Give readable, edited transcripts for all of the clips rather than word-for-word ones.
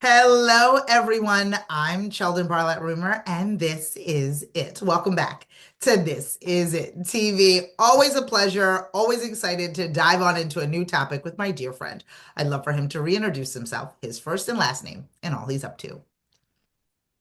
Hello, everyone. I'm Sheldon Barlett Rumor, and this is it. Welcome back to This Is It TV. Always a pleasure, always excited to dive on into a new topic with my dear friend. I'd love for him to reintroduce himself, his first and last name, and all he's up to.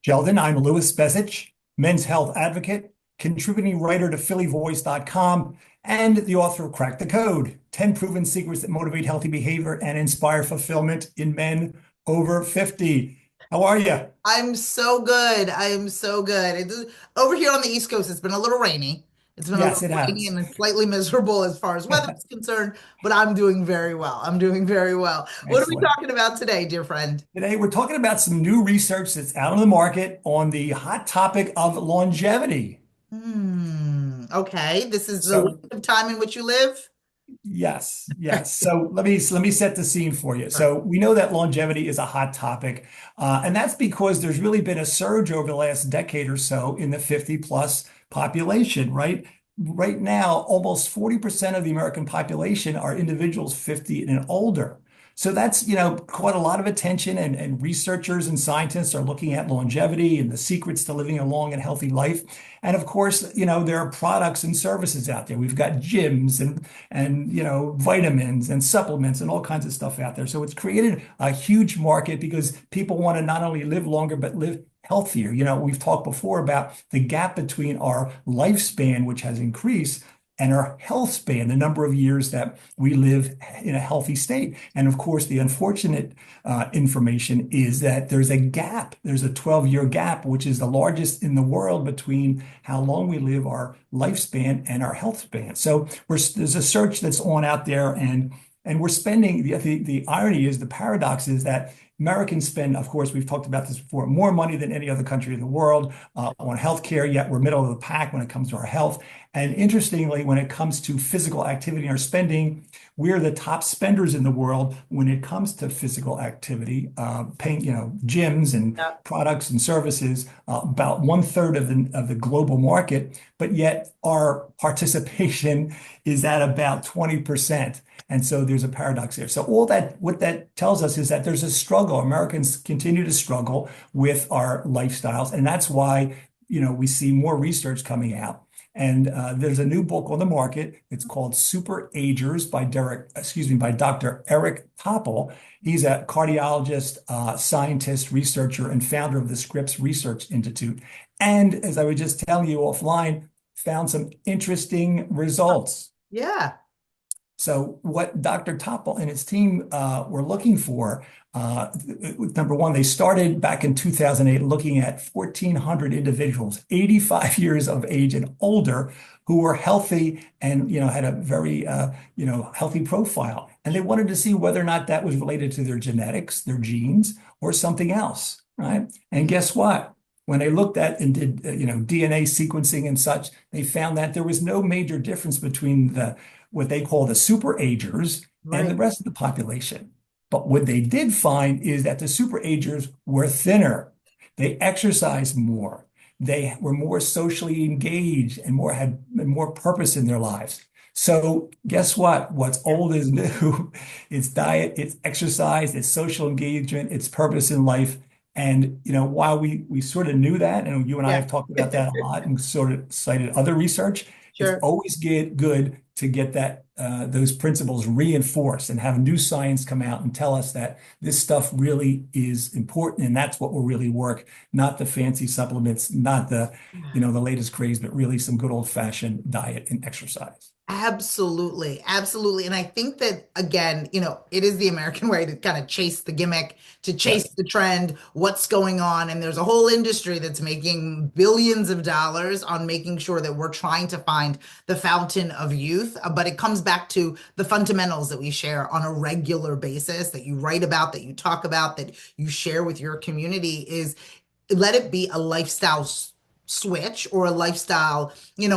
Sheldon, I'm Louis Bezich, men's health advocate, contributing writer to phillyvoice.com, and the author of Crack the Code 10 Proven Secrets that Motivate Healthy Behavior and Inspire Fulfillment in Men Over 50. How are you? I'm so good. I am so good. Over here on the East Coast, it's been a little rainy. It's been a Yes, little it rainy has. and slightly miserable as far as weather is concerned, but I'm doing very well. I'm doing very well. What are we Excellent. talking about today, dear friend? Today, we're talking about some new research that's out on the market on the hot topic of longevity. Okay. This is the So, length of time in which you live. yes, yes. So let me set the scene for you. Sure. So we know that longevity is a hot topic, and that's because there's really been a surge over the last decade or so in the 50 plus population, right? Right now, almost 40% of the American population are individuals 50 and older. So that's, caught a lot of attention, and researchers and scientists are looking at longevity and the secrets to living a long and healthy life. And of course, there are products and services out there. We've got gyms and vitamins and supplements and all kinds of stuff out there. So it's created a huge market because people want to not only live longer but live healthier. We've talked before about the gap between our lifespan, which has increased, and our health span, the number of years that we live in a healthy state. And of course, the unfortunate information is that there's a gap. There's a 12-year gap, which is the largest in the world between how long we live, our lifespan, and our health span. So there's a search that's on out there, and we're spending, the irony is, the paradox is that Americans spend, of course, we've talked about this before, more money than any other country in the world on healthcare, yet we're middle of the pack when it comes to our health. And interestingly, when it comes to physical activity or spending, we're the top spenders in the world when it comes to physical activity, paying, gyms and Yeah. products and services, about one-third of the global market, but yet our participation is at about 20%. And so there's a paradox there. So what that tells us is that there's a struggle. Americans continue to struggle with our lifestyles, and that's why, we see more research coming out. And there's a new book on the market. It's called Super Agers by Dr. Eric Topol. He's a cardiologist, scientist, researcher, and founder of the Scripps Research Institute. And as I was just telling you offline, found some interesting results. Yeah. So what Dr. Topol and his team were looking for, number one, they started back in 2008 looking at 1,400 individuals, 85 years of age and older, who were healthy and had a very healthy profile. And they wanted to see whether or not that was related to their genetics, their genes, or something else, right? And guess what? When they looked at and did DNA sequencing and such, they found that there was no major difference between the what they call the super agers and the Right. rest of the population. But what they did find is that the super agers were thinner. They exercised more. They were more socially engaged and had more purpose in their lives. So guess what? What's Yeah. old is new. It's diet, it's exercise, it's social engagement, it's purpose in life. And while we sort of knew that, and you and I Yeah. have talked about that a lot and sort of cited other research, it's Sure. always good to get that those principles reinforced and have new science come out and tell us that this stuff really is important, and that's what will really work, not the fancy supplements, not the latest craze, but really some good old-fashioned diet and exercise. Absolutely. Absolutely. And I think that, again, it is the American way to kind of chase the gimmick, to chase Yes. the trend, what's going on. And there's a whole industry that's making billions of dollars on making sure that we're trying to find the fountain of youth. But it comes back to the fundamentals that we share on a regular basis, that you write about, that you talk about, that you share with your community is let it be a lifestyle switch or a lifestyle,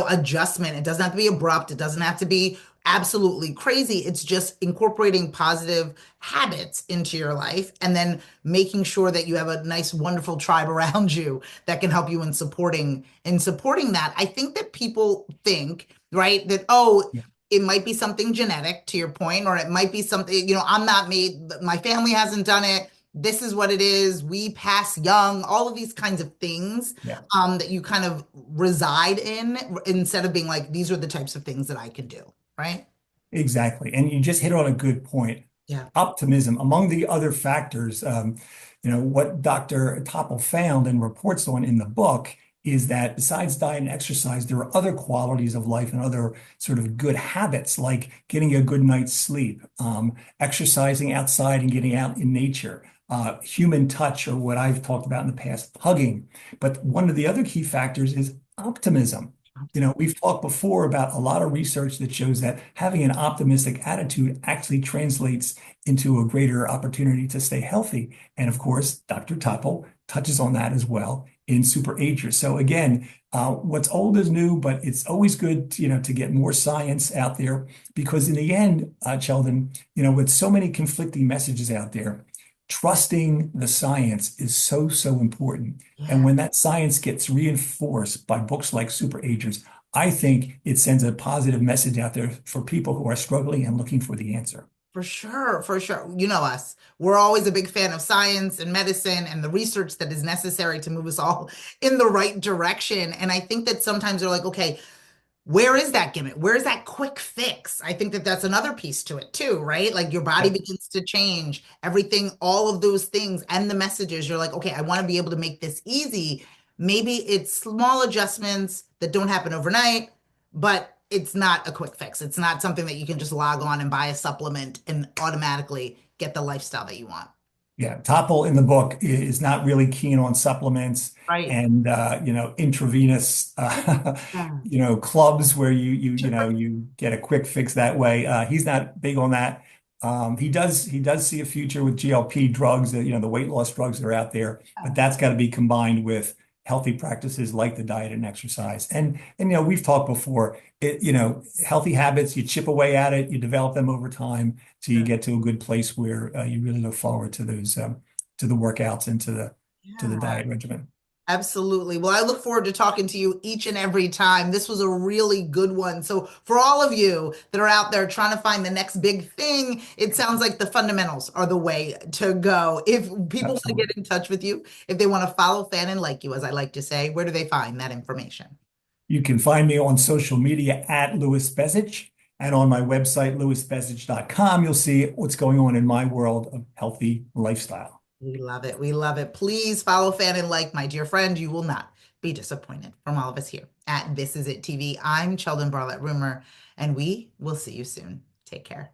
adjustment. It doesn't have to be abrupt. It doesn't have to be absolutely crazy. It's just incorporating positive habits into your life and then making sure that you have a nice, wonderful tribe around you that can help you in supporting that. I think that people think, right, that, oh, Yeah. it might be something genetic to your point, or it might be something, I'm not made, my family hasn't done it. this is what it is, we pass young, all of these kinds of things Yeah, that you kind of reside in instead of being like, these are the types of things that I can do, right? exactly. And you just hit on a good point. Yeah. Optimism, among the other factors, what Dr. Topol found and reports on in the book is that besides diet and exercise, there are other qualities of life and other sort of good habits, like getting a good night's sleep, exercising outside and getting out in nature, human touch, or what I've talked about in the past, hugging. But one of the other key factors is optimism. We've talked before about a lot of research that shows that having an optimistic attitude actually translates into a greater opportunity to stay healthy. And of course, Dr. Topol touches on that as well in Super Agers. So again, what's old is new, but it's always good to get more science out there because in the end, Sheldon, with so many conflicting messages out there, trusting the science is so, so important. And Yeah. when that science gets reinforced by books like Super Agers, I think it sends a positive message out there for people who are struggling and looking for the answer. For sure, for sure. You know us. We're always a big fan of science and medicine and the research that is necessary to move us all in the right direction. And I think that sometimes they're like, okay, where is that gimmick? Where is that quick fix? I think that that's another piece to it too, right? Like your body Yep. begins to change, everything, all of those things and the messages. You're like, okay, I want to be able to make this easy. Maybe it's small adjustments that don't happen overnight, but it's not a quick fix. It's not something that you can just log on and buy a supplement and automatically get the lifestyle that you want. Yeah, Topol in the book is not really keen on supplements Right. and intravenous Yeah. clubs where you get a quick fix that way. He's not big on that. He does see a future with GLP drugs, the weight loss drugs that are out there, but that's got to be combined with healthy practices like the diet and exercise. And we've talked before, healthy habits, you chip away at it, you develop them over time so you Yeah. get to a good place where you really look forward to those to the workouts and to the Yeah. diet regimen. Absolutely. Well, I look forward to talking to you each and every time. This was a really good one. So, for all of you that are out there trying to find the next big thing, it sounds like the fundamentals are the way to go. If people want to Absolutely. get in touch with you, if they want to follow, fan, and like you, as I like to say, where do they find that information? You can find me on social media at Louis Bezich and on my website, louisbezich.com. You'll see what's going on in my world of healthy lifestyle. We love it. We love it. Please follow, fan, and like, my dear friend. You will not be disappointed from all of us here at This Is It TV. I'm Sheldon Barlett Rumor, and we will see you soon. Take care.